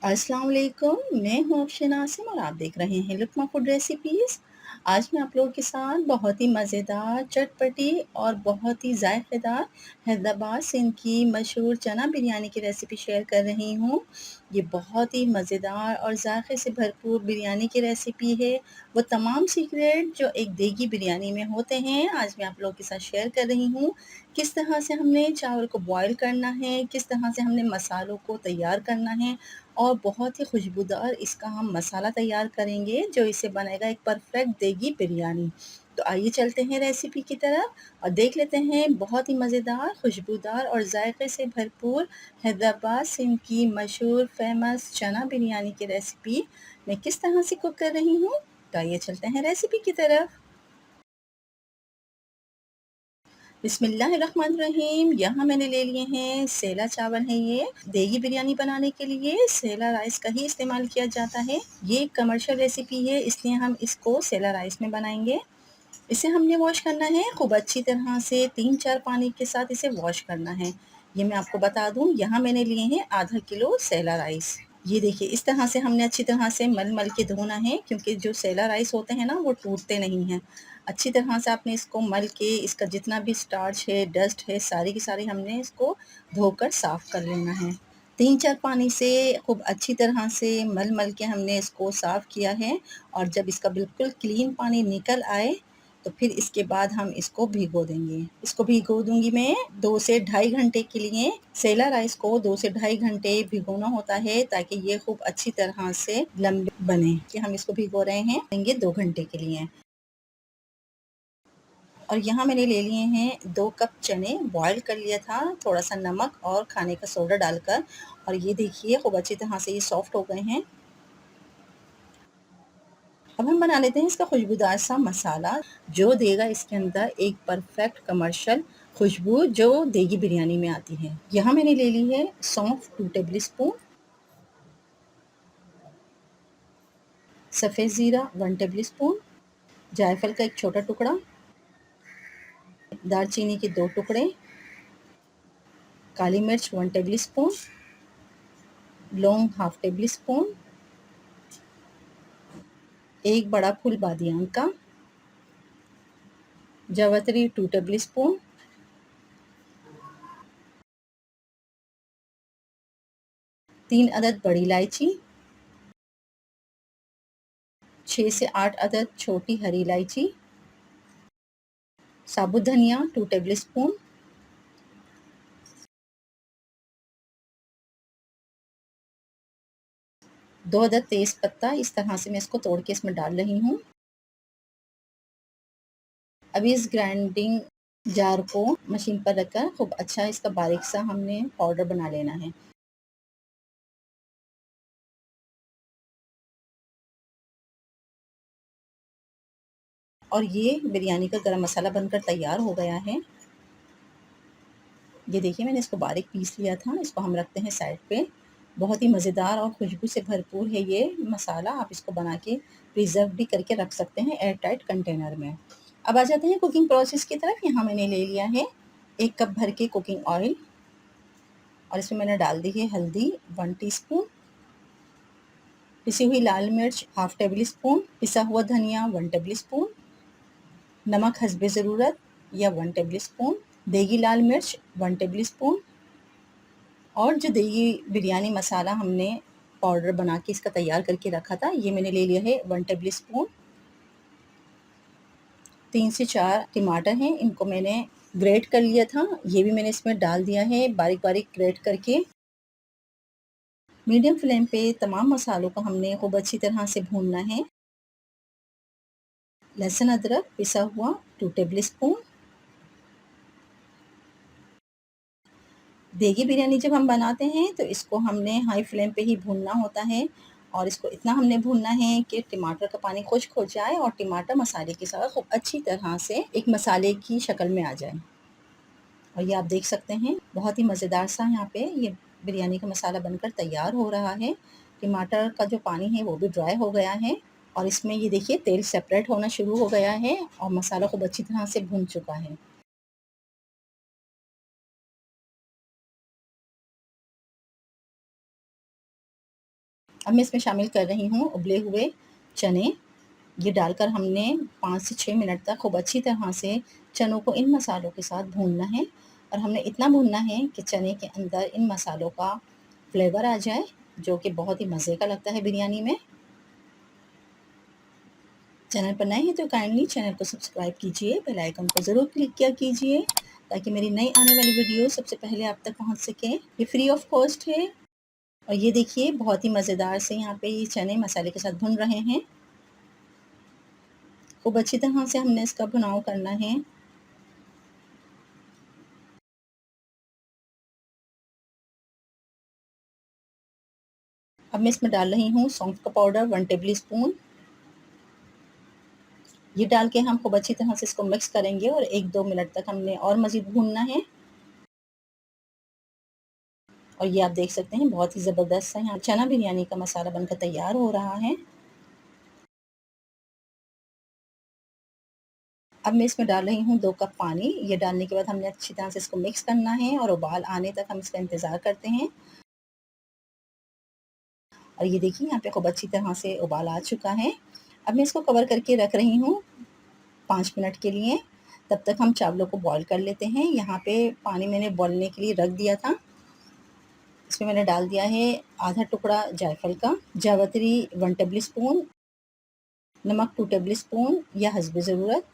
अस्सलाम वालेकुम, मैं हूँ अफशीन आसिम और आप देख रहे हैं लुक्मा फूड रेसिपीज़। आज मैं आप लोगों के साथ बहुत ही मज़ेदार, चटपटी और बहुत ही ज़ायक़ेदार हैदराबाद सिंध की मशहूर चना बिरयानी की रेसिपी शेयर कर रही हूँ। ये बहुत ही मज़ेदार और ज़ायक़े से भरपूर बिरयानी की रेसिपी है। वो तमाम सीक्रेट जो एक देगी बिरयानी में होते हैं, आज मैं आप लोगों के साथ शेयर कर रही हूँ। किस तरह से हमने चावल को बॉयल करना है, किस तरह से हमने मसालों को तैयार करना है और बहुत ही खुशबूदार इसका हम मसाला तैयार करेंगे जो इसे बनाएगा एक परफेक्ट देगी बिरयानी। तो आइए चलते हैं रेसिपी की तरफ और देख लेते हैं बहुत ही मज़ेदार, खुशबूदार और जायके से भरपूर हैदराबाद सिंध की मशहूर फ़ेमस चना बिरयानी की रेसिपी मैं किस तरह से कुक कर रही हूँ। तो आइए चलते हैं रेसिपी की तरफ। बिस्मिल्लाहिर्रहमानिर्रहीम। यहाँ मैंने ले लिए हैं सेला चावल है ये। देगी बिरयानी बनाने के लिए सेला राइस का ही इस्तेमाल किया जाता है। ये एक कमर्शियल रेसिपी है इसलिए हम इसको सेला राइस में बनाएंगे। इसे हमने वॉश करना है खूब अच्छी तरह से 3-4 पानी के साथ इसे वॉश करना है। ये मैं आपको बता दूँ यहाँ मैंने लिए हैं आधा किलो सेला राइस। ये देखिए इस तरह से हमने अच्छी तरह से मल-मल के धोना है क्योंकि जो सेला राइस होते हैं ना वो टूटते नहीं हैं। अच्छी तरह से आपने इसको मल के इसका जितना भी स्टार्च है, डस्ट है, सारी की सारी हमने इसको धोकर साफ़ कर लेना है। 3-4 पानी से खूब अच्छी तरह से मल-मल के हमने इसको साफ़ किया है और जब इसका बिल्कुल क्लीन पानी निकल आए तो फिर इसके बाद हम इसको भिगो देंगे। इसको भिगो दूँगी मैं 2 से ढाई घंटे के लिए। सेला राइस को 2 से ढाई घंटे भिगोना होता है ताकि ये खूब अच्छी तरह से लम्बे बने कि हम इसको भिगो रहे हैं, देंगे 2 घंटे के लिए। और यहाँ मैंने ले लिए हैं 2 कप चने बॉयल कर लिया था, थोड़ा-सा नमक और खाने का सोडा डालकर और ये देखिए खूब अच्छी तरह से ये सॉफ्ट हो गए हैं। अब हम बना लेते हैं इसका खुशबूदार सा मसाला जो देगा इसके अंदर एक परफेक्ट कमर्शियल खुशबू जो देगी बिरयानी में आती है। यहाँ मैंने ले ली है सौंफ 2 टेबल स्पून, सफ़ेद ज़ीरा 1 टेबल स्पून, जायफल का एक छोटा टुकड़ा, दालचीनी के 2 टुकड़े, काली मिर्च 1 टेबल स्पून, लौंग हाफ टेबल स्पून, एक बड़ा फूल बादियान का, जावित्री 2 टेबल स्पून, 3 अदद बड़ी इलायची, 6 से 8 अदद छोटी हरी इलायची, साबुत धनिया 2 टेबल स्पून, 2 अदद तेज़ पत्ता इस तरह से मैं इसको तोड़ के इसमें डाल रही हूँ। अभी इस ग्राइंडिंग जार को मशीन पर रखकर खूब अच्छा इसका बारीक सा हमने पाउडर बना लेना है। और ये बिरयानी का गरम मसाला बनकर तैयार हो गया है। ये देखिए मैंने इसको बारीक पीस लिया था, इसको हम रखते हैं साइड पे। बहुत ही मज़ेदार और खुशबू से भरपूर है ये मसाला, आप इसको बना के प्रिज़र्व भी करके रख सकते हैं एयर टाइट कंटेनर में। अब आ जाते हैं कुकिंग प्रोसेस की तरफ। यहाँ मैंने ले लिया है 1 कप भर के कुकिंग ऑयल और इसमें मैंने डाल दी है हल्दी 1 टीस्पून, पिसी हुई लाल मिर्च हाफ टेबल स्पून, पिसा हुआ धनिया 1 टेबल स्पून, नमक हस्बे ज़रूरत या 1 टेबल स्पून, देगी लाल मिर्च 1 टेबल स्पून और जो देगी बिरयानी मसाला हमने पाउडर बना के इसका तैयार करके रखा था, ये मैंने ले लिया है 1 टेबल स्पून। 3 से 4 टमाटर हैं, इनको मैंने ग्रेट कर लिया था, ये भी मैंने इसमें डाल दिया है बारीक-बारीक ग्रेट करके। मीडियम फ्लेम पे तमाम मसालों को हमने खूब अच्छी तरह से भूनना है। लहसुन अदरक पिसा हुआ 2 टेबल स्पून। देगी बिरयानी जब हम बनाते हैं तो इसको हमने हाई फ्लेम पे ही भूनना होता है और इसको इतना हमने भूनना है कि टमाटर का पानी खुश्क हो जाए और टमाटर मसाले के साथ खूब अच्छी तरह से एक मसाले की शक्ल में आ जाए। और ये आप देख सकते हैं बहुत ही मज़ेदार सा यहाँ पे ये बिरयानी का मसाला बनकर तैयार हो रहा है। टमाटर का जो पानी है वो भी ड्राई हो गया है और इसमें ये देखिए तेल सेपरेट होना शुरू हो गया है और मसाला खूब अच्छी तरह से भुन चुका है। अब मैं इसमें शामिल कर रही हूँ उबले हुए चने। ये डालकर हमने 5 से 6 मिनट तक खूब अच्छी तरह से चनों को इन मसालों के साथ भूनना है और हमने इतना भूनना है कि चने के अंदर इन मसालों का फ्लेवर आ जाए, जो कि बहुत ही मज़े का लगता है बिरयानी में। चैनल पर नए हैं तो काइंडली चैनल को सब्सक्राइब कीजिए, बेल आइकन को ज़रूर क्लिक किया कीजिए ताकि मेरी नई आने वाली वीडियो सबसे पहले आप तक पहुंच सके। ये फ्री ऑफ कॉस्ट है। और ये देखिए बहुत ही मज़ेदार से यहाँ पे ये चने मसाले के साथ भुन रहे हैं। खूब अच्छी तरह से हमने इसका भुनाव करना है। अब मैं इसमें डाल रही हूँ सौंफ का पाउडर 1 टेबल स्पून। ये डाल के हम खूब अच्छी तरह से इसको मिक्स करेंगे और 1-2 मिनट तक हमने और मज़ीद भूनना है। और ये आप देख सकते हैं बहुत ही ज़बरदस्त सा यहाँ चना बिरयानी का मसाला बनकर तैयार हो रहा है। अब मैं इसमें डाल रही हूँ 2 कप पानी। ये डालने के बाद हमने अच्छी तरह से इसको मिक्स करना है और उबाल आने तक हम इसका इंतज़ार करते हैं। और ये देखिए यहाँ पे खूब अच्छी तरह से उबाल आ चुका है। अब मैं इसको कवर करके रख रही हूँ 5 मिनट के लिए। तब तक हम चावलों को बॉईल कर लेते हैं। यहाँ पे पानी मैंने उबलने के लिए रख दिया था। इसमें मैंने डाल दिया है आधा टुकड़ा जायफल का, जावित्री 1 टेबल स्पून, नमक 2 टेबल स्पून या हस्ब ज़रूरत,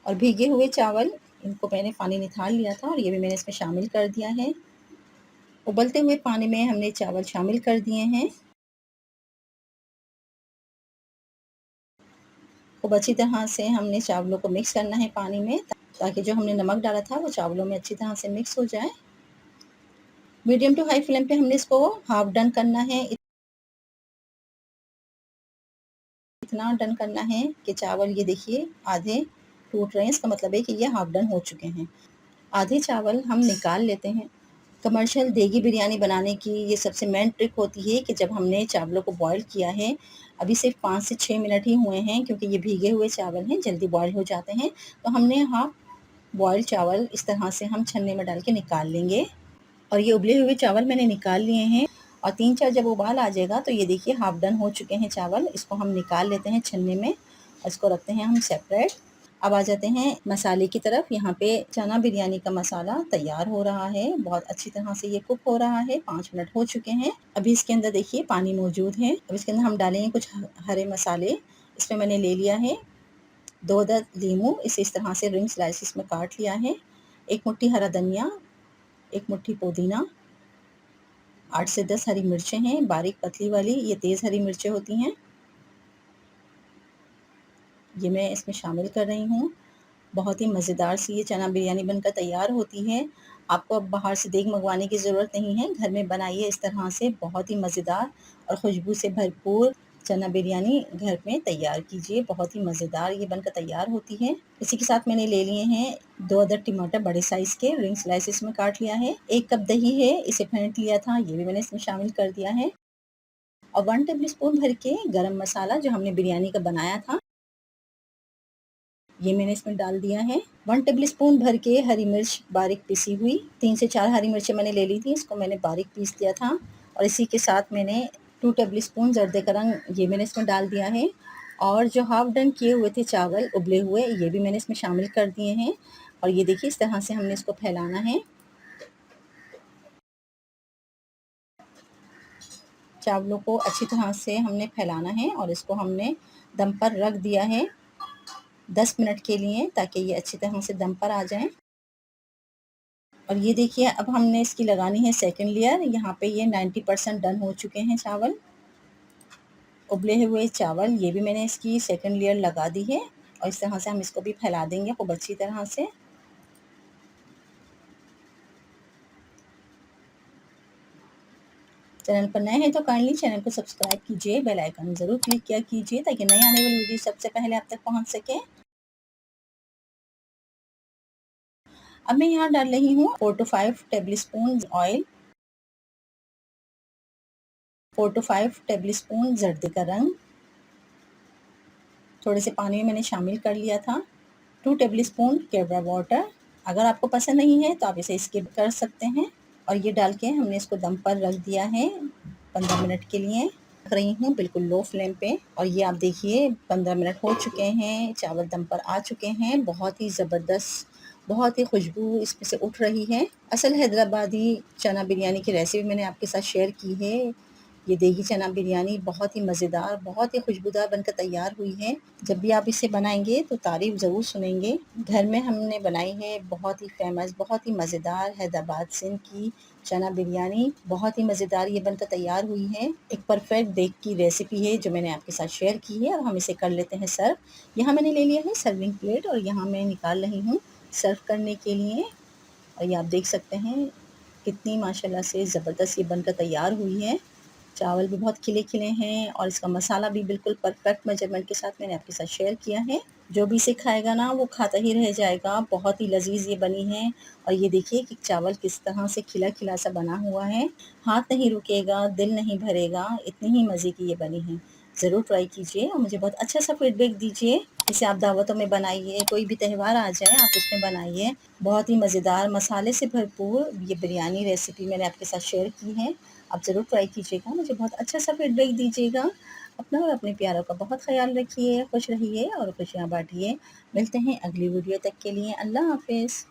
और भीगे हुए चावल, इनको मैंने पानी निथाल लिया था और ये भी मैंने इसमें शामिल कर दिया है। उबलते हुए पानी में हमने चावल शामिल कर दिए हैं। खूब अच्छी तरह से हमने चावलों को मिक्स करना है पानी में ताकि जो हमने नमक डाला था वो चावलों में अच्छी तरह से मिक्स हो जाए। मीडियम टू हाई फ्लेम पे हमने इसको हाफ डन करना है। इतना डन करना है कि चावल ये देखिए आधे टूट रहे हैं, इसका मतलब है कि ये हाफ डन हो चुके हैं। आधे चावल हम निकाल लेते हैं। कमर्शियल देगी बिरयानी बनाने की ये सबसे मेन ट्रिक होती है कि जब हमने चावलों को बॉईल किया है, अभी सिर्फ 5 से 6 मिनट ही हुए हैं क्योंकि ये भीगे हुए चावल हैं, जल्दी बॉईल हो जाते हैं। तो हमने हाफ बॉयल चावल इस तरह से हम छन्ने में डाल के निकाल लेंगे। और ये उबले हुए चावल मैंने निकाल लिए हैं और 3-4 जब उबाल आ जाएगा तो ये देखिए हाफ डन हो चुके हैं चावल। इसको हम निकाल लेते हैं छन्ने में और इसको रखते हैं हम सेपरेट। अब आ जाते हैं मसाले की तरफ। यहाँ पे चना बिरयानी का मसाला तैयार हो रहा है, बहुत अच्छी तरह से ये कुक हो रहा है। 5 मिनट हो चुके हैं। अभी इसके अंदर देखिए पानी मौजूद है। अब इसके अंदर हम डालेंगे कुछ हरे मसाले। इसमें मैंने ले लिया है 2 अदद लीमू, इसे इस तरह से रिंग स्लाइसिस में काट लिया है। 1 मुट्ठी हरा धनिया, 1 मुट्ठी पुदीना, 8 से 10 हरी मिर्चें हैं बारीक पतली वाली, ये तेज़ हरी मिर्चें होती हैं। ये मैं इसमें शामिल कर रही हूँ। बहुत ही मज़ेदार सी ये चना बिरयानी बनकर तैयार होती है। आपको अब बाहर से देग मंगवाने की ज़रूरत नहीं है, घर में बनाइए इस तरह से। बहुत ही मज़ेदार और खुशबू से भरपूर चना बिरयानी घर में तैयार कीजिए, बहुत ही मज़ेदार ये बनकर तैयार होती है। इसी के साथ मैंने ले लिए हैं 2 अदद टमाटर बड़े साइज़ के, रिंग स्लाइसिस में काट लिया है। 1 कप दही है, इसे फेंट लिया था, ये भी मैंने इसमें शामिल कर दिया है। और 1 टेबल स्पून भर के गरम मसाला जो हमने बिरयानी का बनाया था, ये मैंने इसमें डाल दिया है। 1 टेबल स्पून भर के हरी मिर्च बारीक पिसी हुई, 3 से 4 हरी मिर्चें मैंने ले ली थी, इसको मैंने बारीक पीस लिया था। और इसी के साथ मैंने 2 टेबल स्पून ज़र्दे का रंग, ये मैंने इसमें डाल दिया है। और जो हाफ डन किए हुए थे चावल उबले हुए, ये भी मैंने इसमें शामिल कर दिए हैं। और ये देखिए इस तरह से हमने इसको फैलाना है। चावलों को अच्छी तरह से हमने फैलाना है और इसको हमने दम पर रख दिया है 10 मिनट के लिए ताकि ये अच्छी तरह से दम पर आ जाएँ। और ये देखिए अब हमने इसकी लगानी है सेकंड लेयर। यहाँ पे ये 90% डन हो चुके हैं चावल, उबले हुए चावल। ये भी मैंने इसकी सेकंड लेयर लगा दी है और इस तरह से हम इसको भी फैला देंगे खूब अच्छी तरह से। चैनल पर नए हैं तो काइंडली चैनल को सब्सक्राइब कीजिए, बेल आइकन ज़रूर क्लिक किया कीजिए ताकि नई आने वाली वीडियो सबसे पहले आप तक पहुँच सके। अब मैं यहाँ डाल रही हूँ 4 to 5 tablespoon oil, 4 to 5 tablespoon जर्दे का रंग, थोड़े से पानी में मैंने शामिल कर लिया था। 2 टेबल स्पून केवड़ा वाटर। अगर आपको पसंद नहीं है तो आप इसे स्किप कर सकते हैं। और ये डाल के हमने इसको दम पर रख दिया है 15 मिनट के लिए। रख रही हूँ बिल्कुल लो फ्लेम पे। और ये आप देखिए 15 मिनट हो चुके हैं, चावल दम पर आ चुके हैं। बहुत ही ज़बरदस्त, बहुत ही खुशबू इसमें से उठ रही है। असल हैदराबादी चना बिरयानी की रेसिपी मैंने आपके साथ शेयर की है। ये देगी चना बिरयानी बहुत ही मज़ेदार, बहुत ही खुशबूदार बनकर तैयार हुई है। जब भी आप इसे बनाएंगे तो तारीफ़ ज़रूर सुनेंगे। घर में हमने बनाई है बहुत ही फ़ेमस, बहुत ही मज़ेदार हैदराबाद सिंध की चना बिरयानी। बहुत ही मज़ेदार ये बनकर तैयार हुई है। एक परफेक्ट देग की रेसिपी है जो मैंने आपके साथ शेयर की है। अब हम इसे कर लेते हैं सर्व। यहाँ मैंने ले लिया है सर्विंग प्लेट और यहाँ मैं निकाल रही हूँ सर्व करने के लिए। और ये आप देख सकते हैं कितनी माशाल्लाह से ज़बरदस्त ये बनकर तैयार हुई है। चावल भी बहुत खिले-खिले हैं और इसका मसाला भी बिल्कुल परफेक्ट मेजरमेंट के साथ मैंने आपके साथ शेयर किया है। जो भी इसे खाएगा ना वो खाता ही रह जाएगा। बहुत ही लज़ीज़ ये बनी है। और ये देखिए कि चावल किस तरह से खिला-खिला सा बना हुआ है। हाथ नहीं रुकेगा, दिल नहीं भरेगा, इतनी ही मज़े की ये बनी है। ज़रूर ट्राई कीजिए और मुझे बहुत अच्छा सा फीडबैक दीजिए। इसे आप दावतों में बनाइए, कोई भी त्योहार आ जाए आप उसमें बनाइए। बहुत ही मज़ेदार मसाले से भरपूर ये बिरयानी रेसिपी मैंने आपके साथ शेयर की है। आप ज़रूर ट्राई कीजिएगा, मुझे बहुत अच्छा सा फीडबैक दीजिएगा। अपना और अपने प्यारों का बहुत ख़्याल रखिए, खुश रहिए और खुशियाँ बाँटिए। मिलते हैं अगली वीडियो तक के लिए। अल्लाह हाफ़िज़।